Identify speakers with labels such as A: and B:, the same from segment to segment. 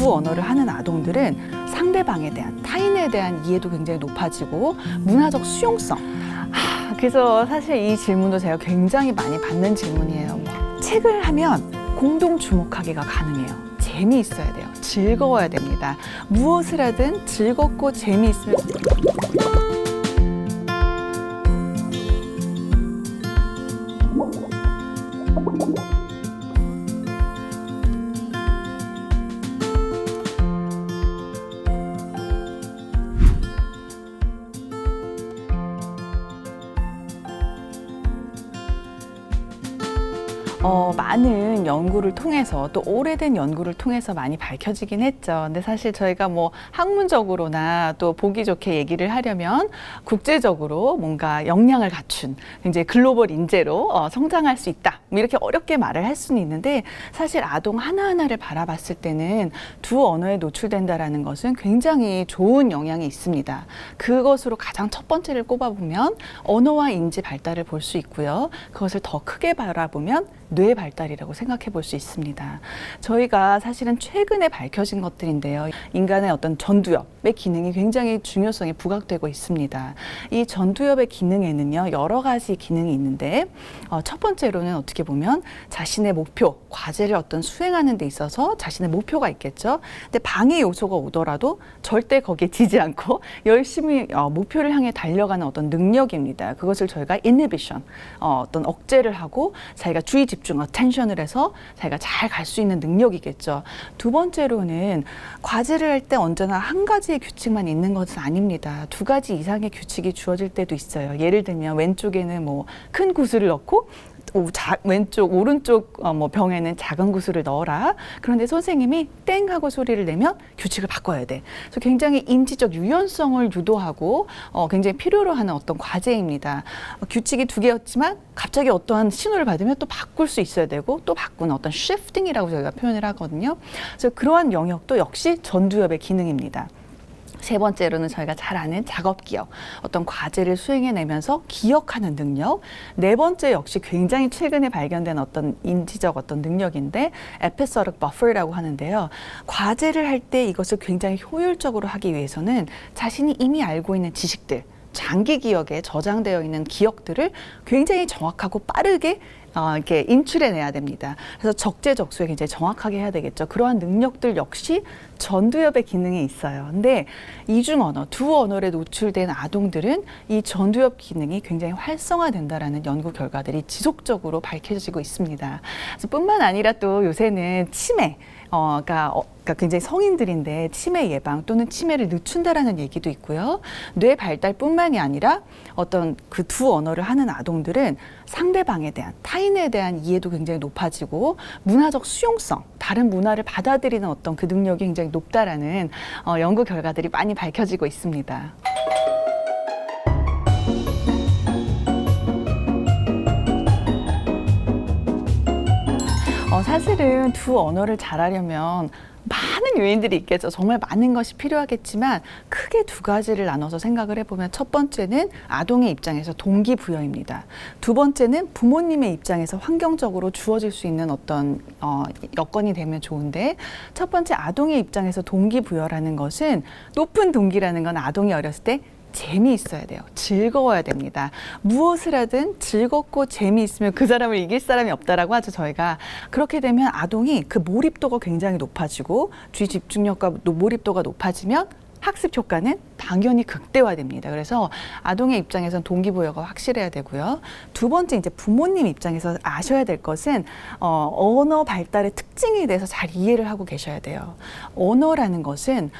A: 두 언어를 하는 아동들은 상대방에 대한, 타인에 대한 이해도 굉장히 높아지고 문화적 수용성. 그래서 사실 이 질문도 제가 굉장히 많이 받는 질문이에요. 책을 하면 공동 주목하기가 가능해요. 재미있어야 돼요. 즐거워야 됩니다. 무엇을 하든 즐겁고 재미있으면 많은 연구를 통해서 또 오래된 연구를 통해서 많이 밝혀지긴 했죠. 근데 사실 저희가 뭐 학문적으로나 또 보기 좋게 얘기를 하려면 국제적으로 뭔가 역량을 갖춘 이제 글로벌 인재로 성장할 수 있다. 이렇게 어렵게 말을 할 수는 있는데 사실 아동 하나하나를 바라봤을 때는 두 언어에 노출된다라는 것은 굉장히 좋은 영향이 있습니다. 그것으로 가장 첫 번째를 꼽아보면 언어와 인지 발달을 볼 수 있고요. 그것을 더 크게 바라보면 뇌 발달이라고 생각해 볼 수 있습니다. 저희가 사실은 최근에 밝혀진 것들인데요. 인간의 어떤 전두엽의 기능이 굉장히 중요성이 부각되고 있습니다. 이 전두엽의 기능에는요, 여러 가지 기능이 있는데 첫 번째로는 어떻게 보면 자신의 목표, 과제를 어떤 수행하는 데 있어서 자신의 목표가 있겠죠. 근데 방해 요소가 오더라도 절대 거기에 지지 않고 열심히 목표를 향해 달려가는 어떤 능력입니다. 그것을 저희가 inhibition, 어떤 억제를 하고 자기가 주의 집중, attention을 해서 자기가 잘 갈 수 있는 능력이겠죠. 두 번째로는 과제를 할 때 언제나 한 가지의 규칙만 있는 것은 아닙니다. 두 가지 이상의 규칙이 주어질 때도 있어요. 예를 들면 왼쪽에는 뭐 큰 구슬을 넣고 왼쪽, 오른쪽 병에는 작은 구슬을 넣어라. 그런데 선생님이 땡 하고 소리를 내면 규칙을 바꿔야 돼. 그래서 굉장히 인지적 유연성을 유도하고 굉장히 필요로 하는 어떤 과제입니다. 규칙이 두 개였지만 갑자기 어떠한 신호를 받으면 또 바꿀 수 있어야 되고 또 바꾸는 어떤 shifting이라고 저희가 표현을 하거든요. 그래서 그러한 영역도 역시 전두엽의 기능입니다. 세 번째로는 저희가 잘 아는 작업 기억, 어떤 과제를 수행해내면서 기억하는 능력. 네 번째 역시 굉장히 최근에 발견된 어떤 인지적 어떤 능력인데 에피소딕 버퍼라고 하는데요. 과제를 할 때 이것을 굉장히 효율적으로 하기 위해서는 자신이 이미 알고 있는 지식들, 장기 기억에 저장되어 있는 기억들을 굉장히 정확하고 빠르게 이렇게 인출해내야 됩니다. 그래서 적재적소에 굉장히 정확하게 해야 되겠죠. 그러한 능력들 역시 전두엽의 기능이 있어요. 근데 이중 언어, 두 언어에 노출된 아동들은 이 전두엽 기능이 굉장히 활성화된다라는 연구 결과들이 지속적으로 밝혀지고 있습니다. 그래서 뿐만 아니라 또 요새는 치매, 그러니까 굉장히 성인들인데 치매 예방 또는 치매를 늦춘다라는 얘기도 있고요. 뇌 발달뿐만이 아니라 어떤 그 두 언어를 하는 아동들은 상대방에 대한, 타인에 대한 이해도 굉장히 높아지고 문화적 수용성, 다른 문화를 받아들이는 어떤 그 능력이 굉장히 높다라는 연구 결과들이 많이 밝혀지고 있습니다. 사실은 두 언어를 잘하려면 많은 요인들이 있겠죠. 정말 많은 것이 필요하겠지만 크게 두 가지를 나눠서 생각을 해보면 첫 번째는 아동의 입장에서 동기부여입니다. 두 번째는 부모님의 입장에서 환경적으로 주어질 수 있는 어떤 여건이 되면 좋은데 첫 번째 아동의 입장에서 동기부여라는 것은 높은 동기라는 건 아동이 어렸을 때 재미있어야 돼요. 즐거워야 됩니다. 무엇을 하든 즐겁고 재미있으면 그 사람을 이길 사람이 없다라고 하죠, 저희가. 그렇게 되면 아동이 그 몰입도가 굉장히 높아지고 주의 집중력과 몰입도가 높아지면 학습 효과는 당연히 극대화됩니다. 그래서 아동의 입장에서는 동기부여가 확실해야 되고요. 두 번째, 이제 부모님 입장에서 아셔야 될 것은 언어 발달의 특징에 대해서 잘 이해를 하고 계셔야 돼요. 언어라는 것은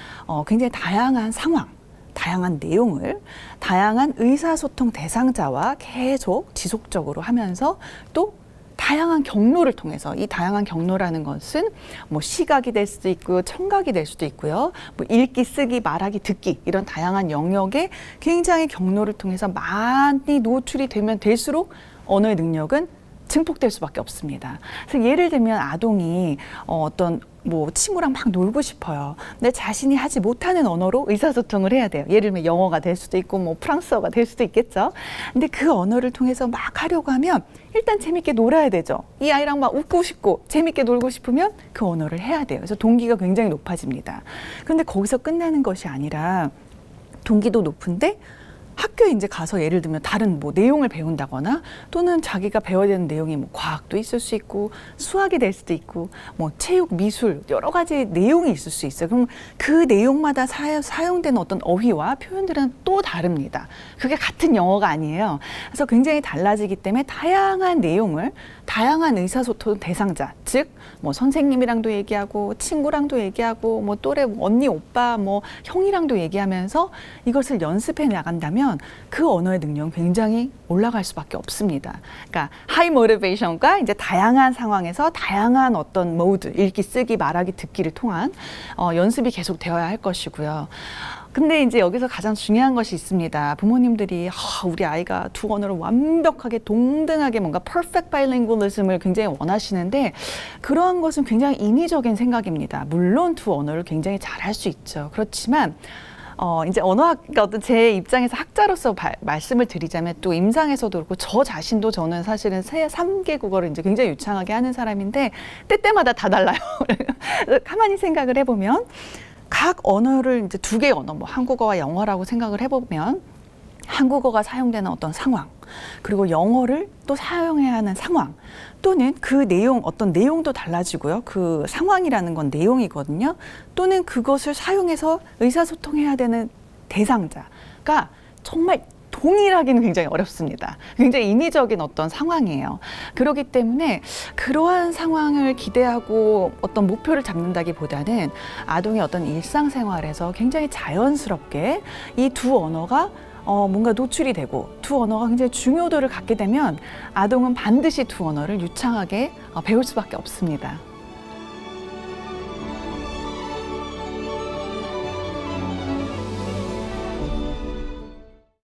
A: 굉장히 다양한 상황, 다양한 내용을 다양한 의사소통 대상자와 계속 지속적으로 하면서 또 다양한 경로를 통해서, 이 다양한 경로라는 것은 뭐 시각이 될 수도 있고 청각이 될 수도 있고요. 뭐 읽기, 쓰기, 말하기, 듣기 이런 다양한 영역에 굉장히 경로를 통해서 많이 노출이 되면 될수록 언어의 능력은 증폭될 수밖에 없습니다. 그래서 예를 들면 아동이 어떤 뭐 친구랑 막 놀고 싶어요. 근데 자신이 하지 못하는 언어로 의사소통을 해야 돼요. 예를 들면 영어가 될 수도 있고 뭐 프랑스어가 될 수도 있겠죠. 근데 그 언어를 통해서 막 하려고 하면 일단 재밌게 놀아야 되죠. 이 아이랑 막 웃고 싶고 재밌게 놀고 싶으면 그 언어를 해야 돼요. 그래서 동기가 굉장히 높아집니다. 그런데 거기서 끝나는 것이 아니라 동기도 높은데 학교에 이제 가서 예를 들면 다른 뭐 내용을 배운다거나 또는 자기가 배워야 되는 내용이 뭐 과학도 있을 수 있고 수학이 될 수도 있고 뭐 체육, 미술 여러 가지 내용이 있을 수 있어요. 그럼 그 내용마다 사용되는 어떤 어휘와 표현들은 또 다릅니다. 그게 같은 영어가 아니에요. 그래서 굉장히 달라지기 때문에 다양한 내용을 다양한 의사소통 대상자, 즉 뭐 선생님이랑도 얘기하고 친구랑도 얘기하고 뭐 또래 언니, 오빠, 뭐 형이랑도 얘기하면서 이것을 연습해 나간다면 그 언어의 능력은 굉장히 올라갈 수밖에 없습니다. 그러니까 하이 모티베이션과 이제 다양한 상황에서 다양한 어떤 모드, 읽기, 쓰기, 말하기, 듣기를 통한 연습이 계속 되어야 할 것이고요. 근데 이제 여기서 가장 중요한 것이 있습니다. 부모님들이 우리 아이가 두 언어를 완벽하게 동등하게 뭔가 perfect bilingualism을 굉장히 원하시는데 그러한 것은 굉장히 인위적인 생각입니다. 물론 두 언어를 굉장히 잘할 수 있죠. 그렇지만 이제 언어학, 어떤 제 입장에서 학자로서 말씀을 드리자면 또 임상에서도 그렇고 저 자신도 저는 사실은 3개 국어를 이제 굉장히 유창하게 하는 사람인데 때때마다 다 달라요. 가만히 생각을 해보면 각 언어를 이제 2개의 언어, 뭐 한국어와 영어라고 생각을 해보면 한국어가 사용되는 어떤 상황, 그리고 영어를 또 사용해야 하는 상황, 또는 그 내용, 어떤 내용도 달라지고요. 그 상황이라는 건 내용이거든요. 또는 그것을 사용해서 의사소통해야 되는 대상자가 정말 동일하기는 굉장히 어렵습니다. 굉장히 인위적인 어떤 상황이에요. 그렇기 때문에 그러한 상황을 기대하고 어떤 목표를 잡는다기보다는 아동의 어떤 일상생활에서 굉장히 자연스럽게 이 두 언어가 뭔가 노출이 되고 두 언어가 굉장히 중요도를 갖게 되면 아동은 반드시 두 언어를 유창하게 배울 수밖에 없습니다.